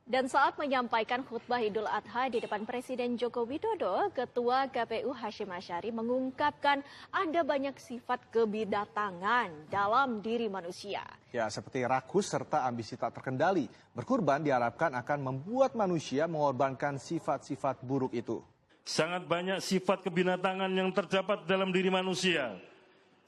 Dan saat menyampaikan khutbah Idul Adha di depan Presiden Joko Widodo, Ketua KPU Hasyim Asyari mengungkapkan ada banyak sifat kebidatangan dalam diri manusia. Ya, seperti rakus serta ambisi tak terkendali. Berkurban diharapkan akan membuat manusia mengorbankan sifat-sifat buruk itu. Sangat banyak sifat kebinatangan yang terdapat dalam diri manusia.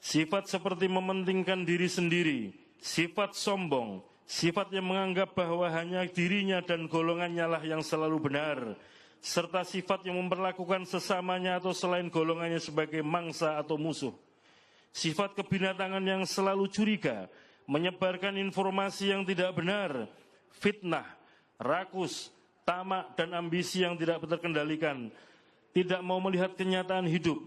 Sifat seperti mementingkan diri sendiri, sifat sombong, sifat yang menganggap bahwa hanya dirinya dan golongannya lah yang selalu benar, serta sifat yang memperlakukan sesamanya atau selain golongannya sebagai mangsa atau musuh. Sifat kebinatangan yang selalu curiga, menyebarkan informasi yang tidak benar, fitnah, rakus, tamak, dan ambisi yang tidak terkendalikan, tidak mau melihat kenyataan hidup,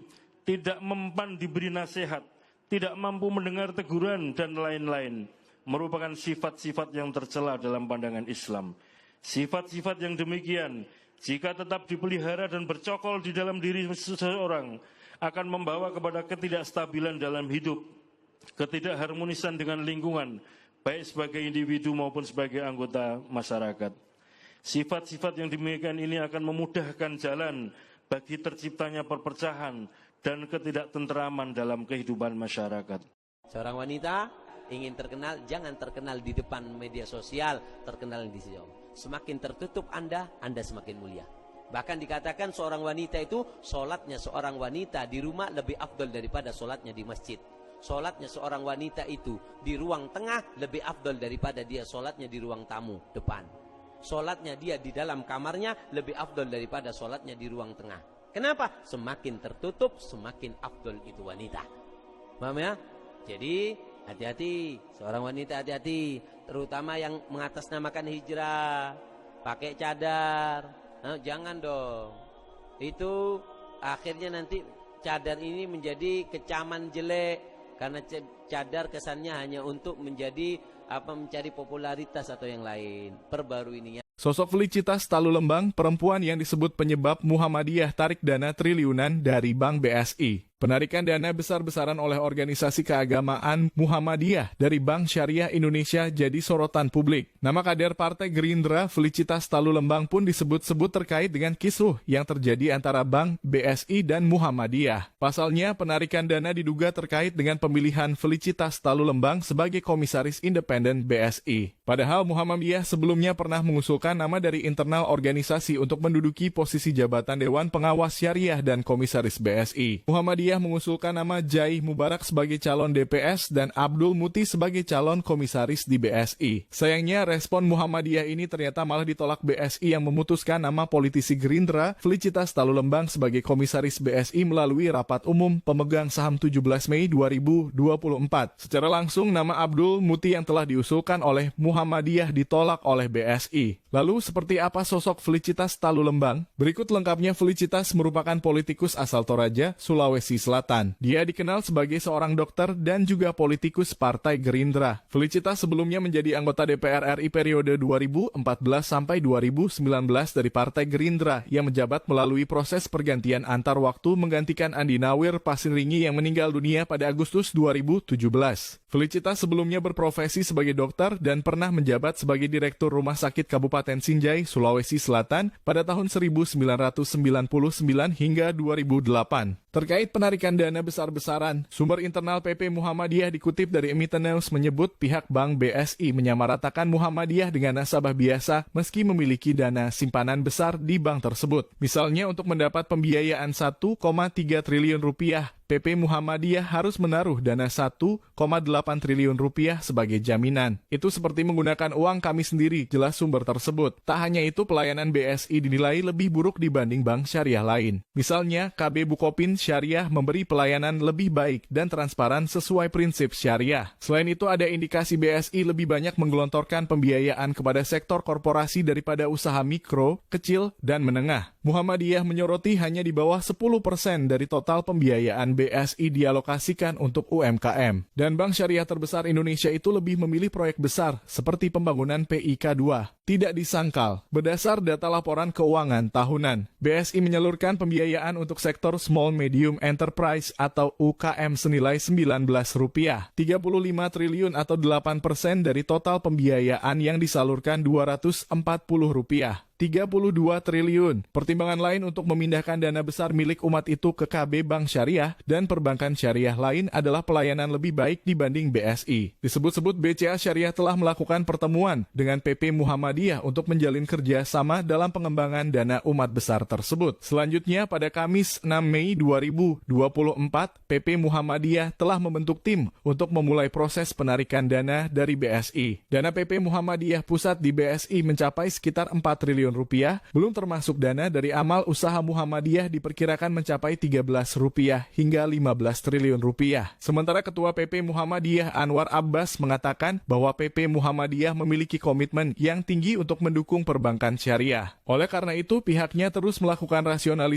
tidak mempan diberi nasihat, tidak mampu mendengar teguran, dan lain-lain, merupakan sifat-sifat yang tercela dalam pandangan Islam. Sifat-sifat yang demikian, jika tetap dipelihara dan bercokol di dalam diri seseorang, akan membawa kepada ketidakstabilan dalam hidup, ketidakharmonisan dengan lingkungan, baik sebagai individu maupun sebagai anggota masyarakat. Sifat-sifat yang demikian ini akan memudahkan jalan bagi terciptanya perpecahan dan ketidaktentraman dalam kehidupan masyarakat. Seorang wanita ingin terkenal, jangan terkenal di depan media sosial, terkenal di sini. Semakin tertutup Anda semakin mulia. Bahkan dikatakan seorang wanita itu, sholatnya seorang wanita di rumah lebih afdol daripada sholatnya di masjid. Sholatnya seorang wanita itu di ruang tengah lebih afdol daripada dia sholatnya di ruang tamu depan. Sholatnya dia di dalam kamarnya lebih afdol daripada sholatnya di ruang tengah. Kenapa? Semakin tertutup, semakin afdol itu wanita. Paham ya? Jadi hati-hati, seorang wanita hati-hati, terutama yang mengatasnamakan hijrah, pakai cadar. Nah, jangan dong. Itu akhirnya nanti cadar ini menjadi kecaman jelek, karena cadar kesannya hanya untuk menjadi mencari popularitas atau yang lain. Perbarui ini. Sosok Felicitas Talulembang, perempuan yang disebut penyebab Muhammadiyah tarik dana triliunan dari Bank BSI. Penarikan dana besar-besaran oleh organisasi keagamaan Muhammadiyah dari Bank Syariah Indonesia jadi sorotan publik. Nama kader Partai Gerindra Felicitas Talulembang pun disebut-sebut terkait dengan kisruh yang terjadi antara Bank BSI dan Muhammadiyah. Pasalnya, penarikan dana diduga terkait dengan pemilihan Felicitas Talulembang sebagai komisaris independen BSI. Padahal Muhammadiyah sebelumnya pernah mengusulkan nama dari internal organisasi untuk menduduki posisi jabatan Dewan Pengawas Syariah dan Komisaris BSI. Muhammadiyah mengusulkan nama Jai Mubarak sebagai calon DPS dan Abdul Muti sebagai calon komisaris di BSI. Sayangnya respon Muhammadiyah ini ternyata malah ditolak BSI yang memutuskan nama politisi Gerindra Felicitas Talulembang sebagai komisaris BSI melalui rapat umum pemegang saham 17 Mei 2024. Secara langsung nama Abdul Muti yang telah diusulkan oleh Muhammadiyah ditolak oleh BSI. Lalu seperti apa sosok Felicitas Talulembang? Berikut lengkapnya. Felicitas merupakan politikus asal Toraja, Sulawesi Selatan. Dia dikenal sebagai seorang dokter dan juga politikus Partai Gerindra. Felicitas sebelumnya menjadi anggota DPR RI periode 2014 sampai 2019 dari Partai Gerindra yang menjabat melalui proses pergantian antar waktu menggantikan Andi Nawir Pasringi yang meninggal dunia pada Agustus 2017. Felicitas sebelumnya berprofesi sebagai dokter dan pernah menjabat sebagai Direktur Rumah Sakit Kabupaten Sinjai, Sulawesi Selatan pada tahun 1999 hingga 2008. Terkait penarikan dana besar-besaran, sumber internal PP Muhammadiyah dikutip dari Emiten News menyebut pihak Bank BSI menyamaratakan Muhammadiyah dengan nasabah biasa meski memiliki dana simpanan besar di bank tersebut. Misalnya untuk mendapat pembiayaan 1,3 triliun rupiah, PP Muhammadiyah harus menaruh dana 1,8 triliun rupiah sebagai jaminan. Itu seperti menggunakan uang kami sendiri, jelas sumber tersebut. Tak hanya itu, pelayanan BSI dinilai lebih buruk dibanding bank syariah lain. Misalnya, KB Bukopin Syariah memberi pelayanan lebih baik dan transparan sesuai prinsip syariah. Selain itu, ada indikasi BSI lebih banyak menggelontorkan pembiayaan kepada sektor korporasi daripada usaha mikro, kecil, dan menengah. Muhammadiyah menyoroti hanya di bawah 10% dari total pembiayaan BSI dialokasikan untuk UMKM. Dan bank syariah terbesar Indonesia itu lebih memilih proyek besar seperti pembangunan PIK 2. Tidak disangkal, berdasar data laporan keuangan tahunan, BSI menyalurkan pembiayaan untuk sektor Small Medium Enterprise atau UKM senilai Rp19, 35 triliun atau 8% dari total pembiayaan yang disalurkan Rp240. 32 triliun. Pertimbangan lain untuk memindahkan dana besar milik umat itu ke KB Bank Syariah dan perbankan syariah lain adalah pelayanan lebih baik dibanding BSI. Disebut-sebut BCA Syariah telah melakukan pertemuan dengan PP Muhammadiyah untuk menjalin kerjasama dalam pengembangan dana umat besar tersebut. Selanjutnya, pada Kamis 6 Mei 2024, PP Muhammadiyah telah membentuk tim untuk memulai proses penarikan dana dari BSI. Dana PP Muhammadiyah pusat di BSI mencapai sekitar 4 triliun rupiah, belum termasuk dana dari amal usaha Muhammadiyah diperkirakan mencapai Rp13 hingga Rp15 triliun. Sementara Ketua PP Muhammadiyah Anwar Abbas mengatakan bahwa PP Muhammadiyah memiliki komitmen yang tinggi untuk mendukung perbankan syariah. Oleh karena itu, pihaknya terus melakukan rasionalisasi